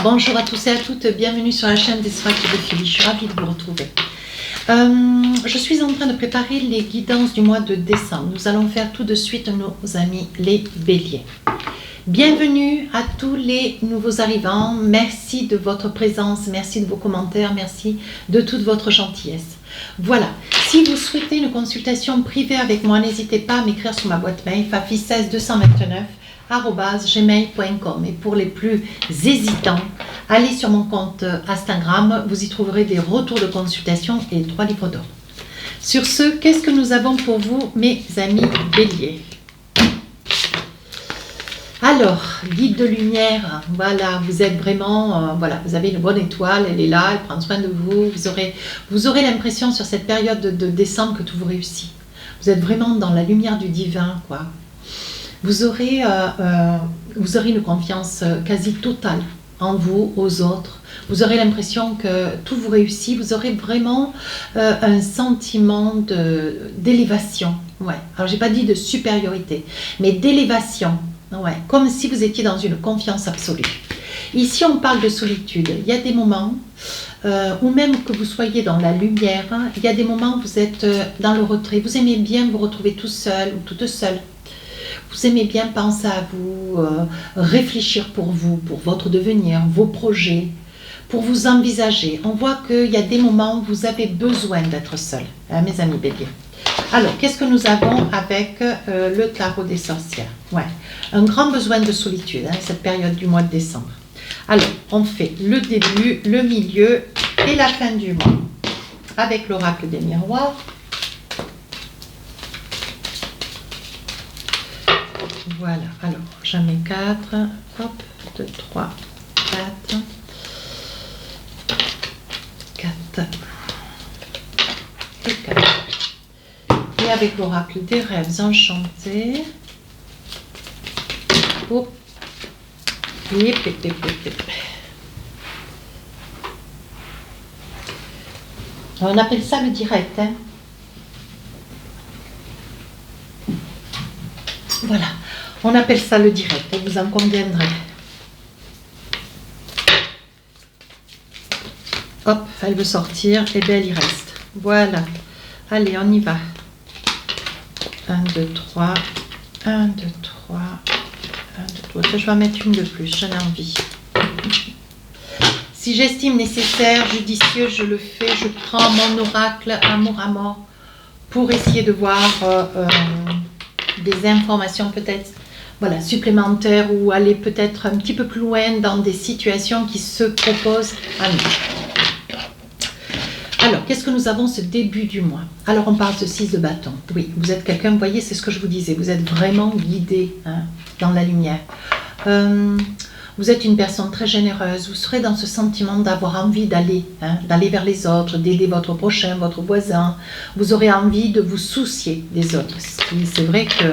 Bonjour à tous et à toutes, bienvenue sur la chaîne des Sphactes de Philly, je suis ravie de vous retrouver. Je suis en train de préparer les guidances du mois de décembre. Nous allons faire tout de suite nos amis les béliers. Bienvenue à tous les nouveaux arrivants, merci de votre présence, merci de vos commentaires, merci de toute votre gentillesse. Voilà, si vous souhaitez une consultation privée avec moi, n'hésitez pas à m'écrire sur ma boîte mail fafi16229@gmail.com. Et pour les plus hésitants, allez sur mon compte Instagram, vous y trouverez des retours de consultation et 3 livres d'or. Sur ce, qu'est-ce que nous avons pour vous, mes amis béliers? Alors, guide de lumière, voilà, vous êtes vraiment, voilà, vous avez une bonne étoile, elle est là, elle prend soin de vous, vous aurez l'impression sur cette période de décembre que tout vous réussit. Vous êtes vraiment dans la lumière du divin, quoi. Vous aurez une confiance quasi totale en vous, aux autres. Vous aurez l'impression que tout vous réussit. Vous aurez vraiment un sentiment d'élévation. Ouais. Alors, j'ai pas dit de supériorité, mais d'élévation. Ouais. Comme si vous étiez dans une confiance absolue. Ici, on parle de solitude. Il y a des moments, ou même que vous soyez dans la lumière, il y a des moments où vous êtes dans le retrait. Vous aimez bien vous retrouver tout seul ou toute seule. Vous aimez bien penser à vous, réfléchir pour vous, pour votre devenir, vos projets, pour vous envisager. On voit qu'il y a des moments où vous avez besoin d'être seul, hein, mes amis béliers. Alors, qu'est-ce que nous avons avec le tarot des sorcières? Ouais, un grand besoin de solitude, hein, cette période du mois de décembre. Alors, on fait le début, le milieu et la fin du mois. Avec l'oracle des miroirs. Voilà, alors j'en mets 4, hop, 2, 3, 4, 4 et 4. Et avec l'oracle des rêves enchantés, oh, on appelle ça le direct, hein. Voilà. On appelle ça le direct, vous en conviendrez. Hop, elle veut sortir, et bien elle y reste. Voilà. Allez, on y va. 1, 2, 3. 1, 2, 3. 1, 2, 3. Je vais en mettre une de plus, j'en ai envie. Si j'estime nécessaire, judicieux, je le fais. Je prends mon oracle amour à mort pour essayer de voir des informations peut-être, voilà, supplémentaires, ou aller peut-être un petit peu plus loin dans des situations qui se proposent à nous. Alors, qu'est-ce que nous avons ce début du mois? Alors, on parle de 6 de bâton. Oui, vous êtes quelqu'un, vous voyez, c'est ce que je vous disais, vous êtes vraiment guidé, hein, dans la lumière. Vous êtes une personne très généreuse, vous serez dans ce sentiment d'avoir envie d'aller, hein, d'aller vers les autres, d'aider votre prochain, votre voisin. Vous aurez envie de vous soucier des autres. C'est vrai que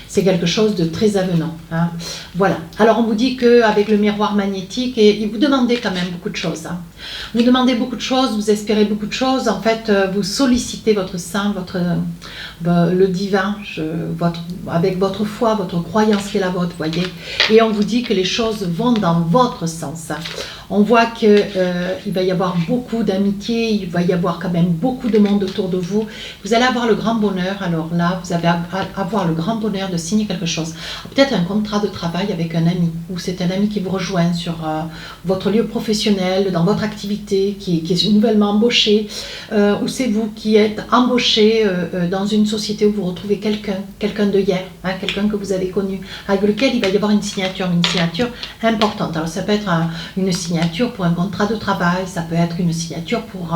c'est quelque chose de très avenant, hein. Voilà. Alors on vous dit qu'avec le miroir magnétique, et vous demandez quand même beaucoup de choses, hein. Vous demandez beaucoup de choses, vous espérez beaucoup de choses. En fait, vous sollicitez votre saint, le divin, avec votre foi, votre croyance qui est la vôtre, voyez. Et on vous dit que les choses vont dans votre sens. On voit qu'il va y avoir beaucoup d'amitié, il va y avoir quand même beaucoup de monde autour de vous. Vous allez avoir le grand bonheur. Alors là, vous allez avoir le grand bonheur de signer quelque chose. Peut-être un contrat de travail avec un ami, ou c'est un ami qui vous rejoint sur votre lieu professionnel, dans votre activité, qui est nouvellement embauché, ou c'est vous qui êtes embauché dans une société où vous retrouvez quelqu'un de hier, hein, quelqu'un que vous avez connu, avec lequel il va y avoir une signature importante. Alors ça peut être une signature pour un contrat de travail, ça peut être une signature pour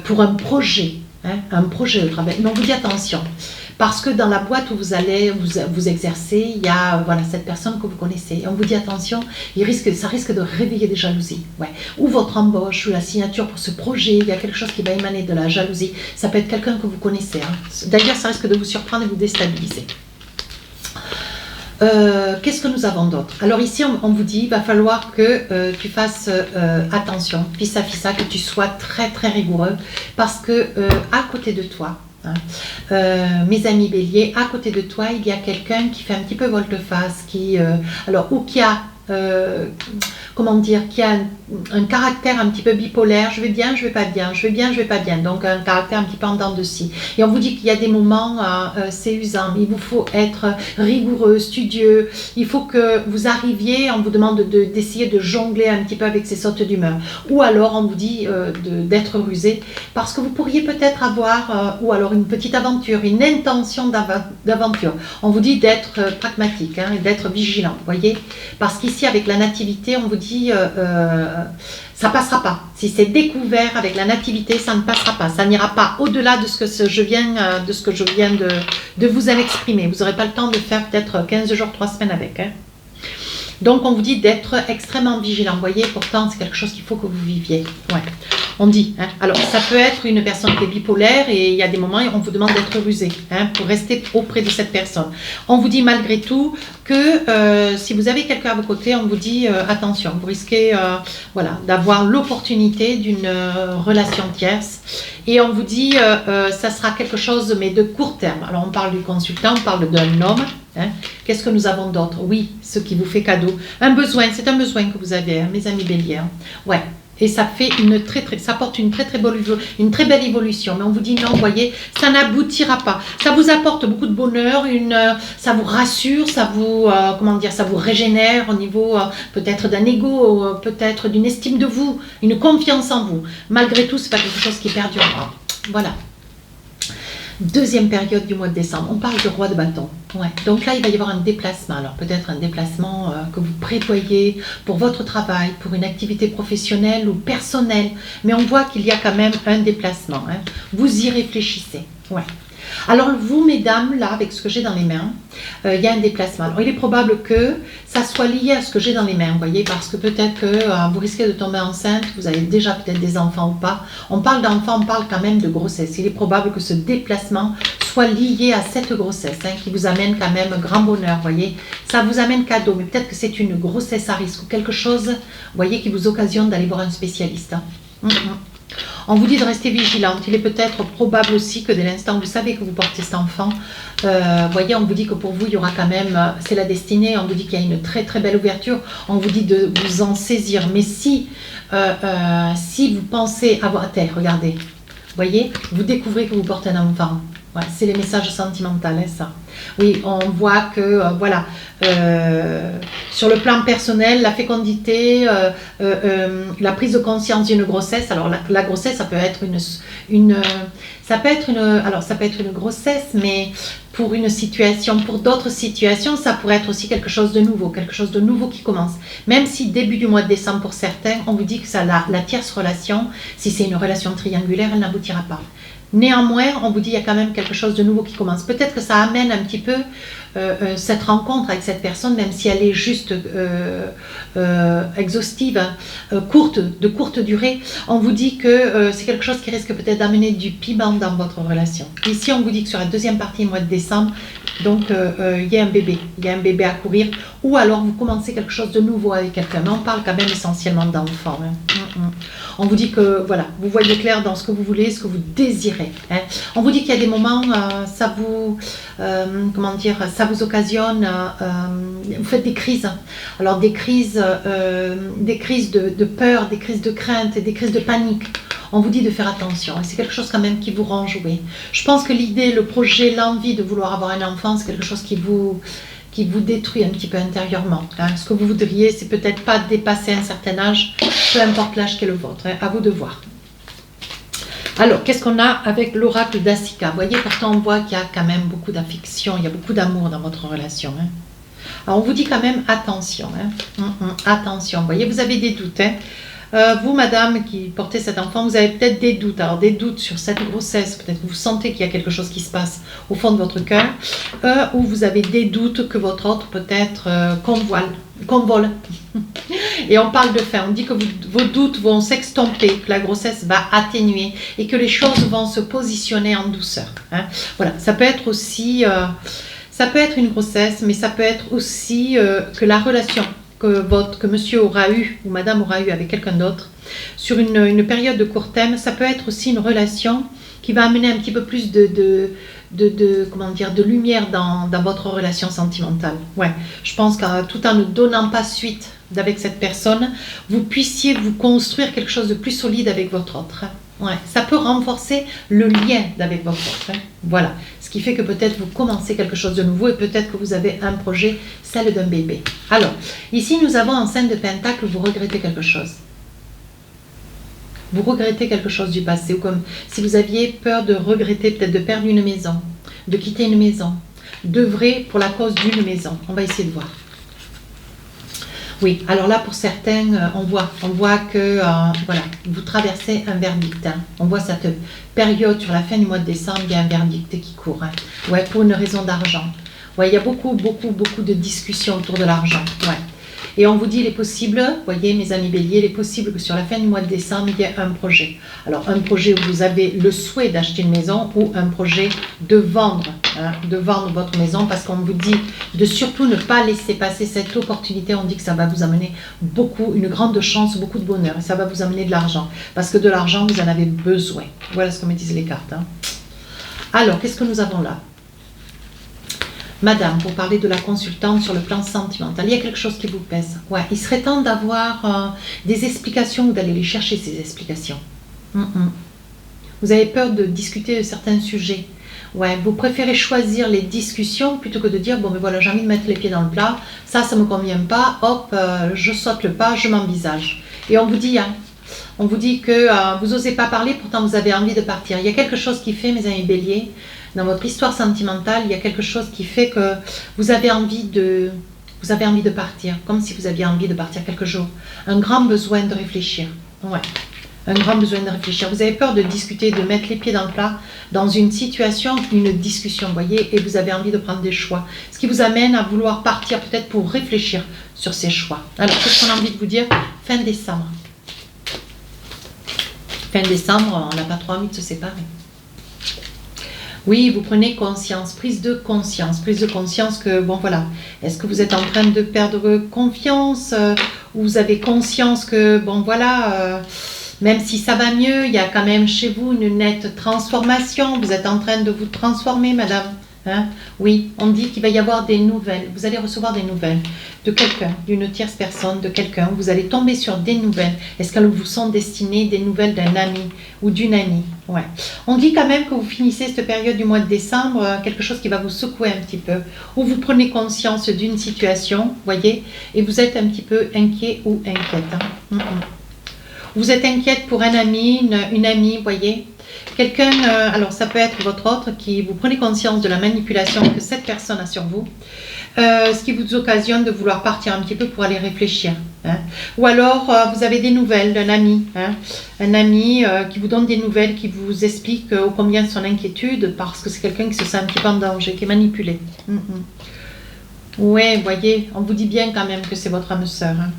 pour un projet, hein, un projet de travail. Mais on vous dit attention, parce que dans la boîte où vous allez vous exercer, il y a, voilà, cette personne que vous connaissez. Et on vous dit attention, ça risque de réveiller des jalousies. Ouais. Ou votre embauche, ou la signature pour ce projet, il y a quelque chose qui va émaner de la jalousie. Ça peut être quelqu'un que vous connaissez, hein. D'ailleurs, ça risque de vous surprendre et vous déstabiliser. Qu'est-ce que nous avons d'autre? Alors ici, on vous dit, il va falloir que tu fasses attention, fissa, que tu sois très très rigoureux, parce que à côté de toi, Mes amis béliers, à côté de toi, il y a quelqu'un qui fait un petit peu volte-face, ou qui a comment dire, qui a un caractère un petit peu bipolaire, je vais bien, je vais pas bien, je vais bien, je vais pas bien, donc un caractère un petit peu en dents de scie. Et on vous dit qu'il y a des moments, c'est usant, il vous faut être rigoureux, studieux, il faut que vous arriviez, on vous demande d'essayer de jongler un petit peu avec ces sautes d'humeur, ou alors on vous dit d'être rusé, parce que vous pourriez peut-être avoir, ou alors une petite aventure, une intention d'aventure. On vous dit d'être pragmatique, et d'être vigilant, voyez, parce qu'ici avec la nativité, on vous dit ça passera pas. Si c'est découvert avec la nativité, ça ne passera pas. Ça n'ira pas au-delà de ce que je viens de vous en exprimer. Vous n'aurez pas le temps de faire peut-être 15 jours, 3 semaines avec. Donc on vous dit d'être extrêmement vigilant. Vous voyez, pourtant c'est quelque chose qu'il faut que vous viviez. Ouais. On dit. Alors ça peut être une personne qui est bipolaire et il y a des moments où on vous demande d'être rusé pour rester auprès de cette personne. On vous dit malgré tout que si vous avez quelqu'un à vos côtés, on vous dit attention, vous risquez d'avoir l'opportunité d'une relation tierce. Et on vous dit ça sera quelque chose mais de court terme. Alors on parle du consultant, on parle d'un homme. Qu'est-ce que nous avons d'autre? Oui, ce qui vous fait cadeau. Un besoin, c'est un besoin que vous avez, mes amis béliers. Ouais. Et ça fait ça apporte une très belle évolution. Mais on vous dit non, voyez, ça n'aboutira pas. Ça vous apporte beaucoup de bonheur, ça vous rassure, ça vous ça vous régénère au niveau peut-être d'un ego, peut-être d'une estime de vous, une confiance en vous. Malgré tout, c'est pas quelque chose qui perdurera. Voilà. Deuxième période du mois de décembre, on parle de roi de bâton. Ouais. Donc là, il va y avoir un déplacement. Alors peut-être un déplacement que vous prévoyez pour votre travail, pour une activité professionnelle ou personnelle. Mais on voit qu'il y a quand même un déplacement. Vous y réfléchissez. Ouais. Alors vous, mesdames, là, avec ce que j'ai dans les mains, il y a un déplacement. Alors il est probable que ça soit lié à ce que j'ai dans les mains, vous voyez, parce que peut-être que vous risquez de tomber enceinte, vous avez déjà peut-être des enfants ou pas. On parle d'enfants, on parle quand même de grossesse. Il est probable que ce déplacement soit lié à cette grossesse, qui vous amène quand même grand bonheur, vous voyez. Ça vous amène cadeau, mais peut-être que c'est une grossesse à risque ou quelque chose, vous voyez, qui vous occasionne d'aller voir un spécialiste. On vous dit de rester vigilante. Il est peut-être probable aussi que dès l'instant où vous savez que vous portez cet enfant, voyez, on vous dit que pour vous, il y aura quand même, c'est la destinée, on vous dit qu'il y a une très belle ouverture, on vous dit de vous en saisir. Mais si vous pensez avoir terre, regardez, voyez, vous découvrez que vous portez un enfant. Ouais, c'est les messages sentimentaux, ça. Oui, on voit que, sur le plan personnel, la fécondité, la prise de conscience d'une grossesse. Alors, la grossesse, ça peut être ça peut être une grossesse, mais pour une situation, pour d'autres situations, ça pourrait être aussi quelque chose de nouveau qui commence. Même si début du mois de décembre, pour certains, on vous dit que la tierce relation, si c'est une relation triangulaire, elle n'aboutira pas. Néanmoins, on vous dit qu'il y a quand même quelque chose de nouveau qui commence. Peut-être que ça amène un petit peu cette rencontre avec cette personne, même si elle est juste exhaustive, de courte durée. On vous dit que c'est quelque chose qui risque peut-être d'amener du piment dans votre relation. Ici, on vous dit que sur la deuxième partie du mois de décembre, donc il y a un bébé à courir, ou alors vous commencez quelque chose de nouveau avec quelqu'un. Mais on parle quand même essentiellement d'enfants. On vous dit que voilà, vous voyez clair dans ce que vous voulez, ce que vous désirez. On vous dit qu'il y a des moments, ça vous occasionne, vous faites des crises. Alors des crises de peur, des crises de crainte et des crises de panique. On vous dit de faire attention et c'est quelque chose quand même qui vous rend jouer. Je pense que l'idée, le projet, l'envie de vouloir avoir un enfant, c'est quelque chose qui vous détruit un petit peu intérieurement. Ce que vous voudriez, c'est peut-être pas dépasser un certain âge, peu importe l'âge qu'est le vôtre, à vous de voir. Alors, qu'est-ce qu'on a avec l'oracle d'Asika? Vous voyez, pourtant on voit qu'il y a quand même beaucoup d'affection, il y a beaucoup d'amour dans votre relation. Alors, on vous dit quand même attention. Attention, vous voyez, vous avez des doutes. Vous, madame, qui portez cet enfant, vous avez peut-être des doutes. Alors, des doutes sur cette grossesse, peut-être que vous sentez qu'il y a quelque chose qui se passe au fond de votre cœur, ou vous avez des doutes que votre autre peut-être convole. Et on parle de fin, on dit que vos doutes vont s'extomper, que la grossesse va atténuer et que les choses vont se positionner en douceur. Voilà, ça peut être aussi, ça peut être une grossesse, mais ça peut être aussi que la relation que monsieur aura eu ou madame aura eu avec quelqu'un d'autre sur une période de court terme, ça peut être aussi une relation qui va amener un petit peu plus comment dire, de lumière dans votre relation sentimentale. Ouais, je pense que tout en ne donnant pas suite avec cette personne, vous puissiez vous construire quelque chose de plus solide avec votre autre. Ouais, ça peut renforcer le lien avec votre autre. Voilà, ce qui fait que peut-être vous commencez quelque chose de nouveau et peut-être que vous avez un projet, celle d'un bébé. Alors, ici nous avons en 5 de Pentacle, vous regrettez quelque chose. Vous regrettez quelque chose du passé, ou comme si vous aviez peur de regretter, peut-être de perdre une maison, de quitter une maison, d'œuvrer pour la cause d'une maison. On va essayer de voir. Oui, alors là, pour certains, on voit que voilà, vous traversez un verdict. Hein. On voit cette période sur la fin du mois de décembre, il y a un verdict qui court. Hein. Ouais, pour une raison d'argent. Ouais, il y a beaucoup de discussions autour de l'argent. Ouais. Et on vous dit, il est possible, voyez mes amis béliers, il est possible que sur la fin du mois de décembre, il y ait un projet. Alors un projet où vous avez le souhait d'acheter une maison ou un projet de vendre votre maison, parce qu'on vous dit de surtout ne pas laisser passer cette opportunité. On dit que ça va vous amener une grande chance, beaucoup de bonheur, et ça va vous amener de l'argent, parce que de l'argent, vous en avez besoin. Voilà ce que me disent les cartes. Hein. Alors, qu'est-ce que nous avons là? Madame, pour parler de la consultante sur le plan sentimental, il y a quelque chose qui vous pèse. Ouais, il serait temps d'avoir des explications ou d'aller les chercher, ces explications. Vous avez peur de discuter de certains sujets. Ouais, vous préférez choisir les discussions plutôt que de dire, bon, mais voilà, j'ai envie de mettre les pieds dans le plat, ça me convient pas, hop, je saute le pas, je m'envisage. Et on vous dit, hein, on vous dit que vous n'osez pas parler, pourtant vous avez envie de partir. Il y a quelque chose qui fait, mes amis béliers, dans votre histoire sentimentale, il y a quelque chose qui fait que vous avez envie de partir, comme si vous aviez envie de partir quelques jours. Un grand besoin de réfléchir. Ouais. Un grand besoin de réfléchir. Vous avez peur de discuter, de mettre les pieds dans le plat, dans une situation, une discussion, voyez, et vous avez envie de prendre des choix. Ce qui vous amène à vouloir partir peut-être pour réfléchir sur ces choix. Alors, qu'est-ce qu'on a envie de vous dire? Fin décembre. Fin décembre, on n'a pas trop envie de se séparer. Oui, vous prenez conscience, prise de conscience que, bon voilà, est-ce que vous êtes en train de perdre confiance ou vous avez conscience que, bon voilà, même si ça va mieux, il y a quand même chez vous une nette transformation, vous êtes en train de vous transformer, madame. Hein? Oui, on dit qu'il va y avoir des nouvelles, vous allez recevoir des nouvelles de quelqu'un, d'une tierce personne, de quelqu'un, vous allez tomber sur des nouvelles. Est-ce qu'elles vous sont destinées, des nouvelles d'un ami ou d'une amie? Ouais. On dit quand même que vous finissez cette période du mois de décembre, quelque chose qui va vous secouer un petit peu, où vous prenez conscience d'une situation, voyez, et vous êtes un petit peu inquiet ou inquiète. Hein? Vous êtes inquiète pour un ami, une amie, voyez. Quelqu'un, alors ça peut être votre autre, qui vous prenez conscience de la manipulation que cette personne a sur vous, ce qui vous occasionne de vouloir partir un petit peu pour aller réfléchir. Hein. Ou alors, vous avez des nouvelles d'un ami, hein. Un ami qui vous donne des nouvelles, qui vous explique ô combien son inquiétude, parce que c'est quelqu'un qui se sent un petit peu en danger, qui est manipulé. Ouais, voyez, on vous dit bien quand même que c'est votre âme sœur. Hein.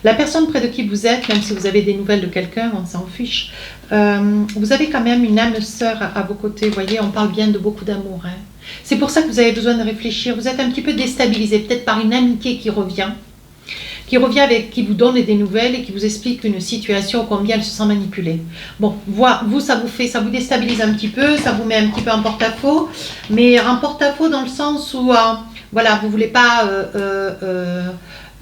La personne près de qui vous êtes, même si vous avez des nouvelles de quelqu'un, on s'en fiche, vous avez quand même une âme sœur à vos côtés, vous voyez, on parle bien de beaucoup d'amour. Hein. C'est pour ça que vous avez besoin de réfléchir, vous êtes un petit peu déstabilisé, peut-être par une amitié qui revient avec, qui vous donne des nouvelles et qui vous explique une situation combien elle se sent manipulée. Bon, vous, ça vous déstabilise un petit peu, ça vous met un petit peu en porte-à-faux, mais en porte-à-faux dans le sens où, voilà, vous ne voulez pas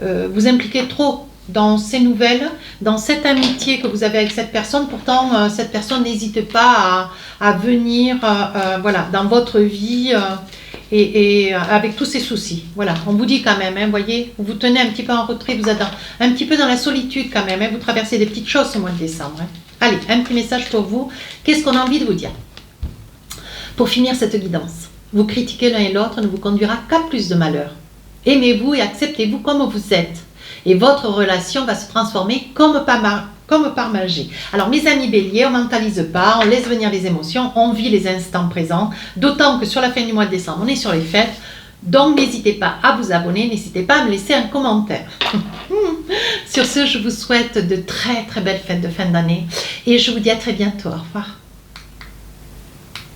vous impliquer trop dans ces nouvelles, dans cette amitié que vous avez avec cette personne. Pourtant, cette personne n'hésite pas à venir voilà, dans votre vie et avec tous ses soucis. Voilà, on vous dit quand même, hein, voyez, vous vous tenez un petit peu en retrait, vous êtes un petit peu dans la solitude quand même, hein, vous traversez des petites choses ce mois de décembre. Hein. Allez, un petit message pour vous. Qu'est-ce qu'on a envie de vous dire? Pour finir cette guidance, vous critiquer l'un et l'autre ne vous conduira qu'à plus de malheur. Aimez-vous et acceptez-vous comme vous êtes. Et votre relation va se transformer comme par magie. Alors mes amis béliers, on ne mentalise pas, on laisse venir les émotions, on vit les instants présents, d'autant que sur la fin du mois de décembre, on est sur les fêtes, donc n'hésitez pas à vous abonner, n'hésitez pas à me laisser un commentaire. Sur ce, je vous souhaite de très très belles fêtes de fin d'année et je vous dis à très bientôt, au revoir.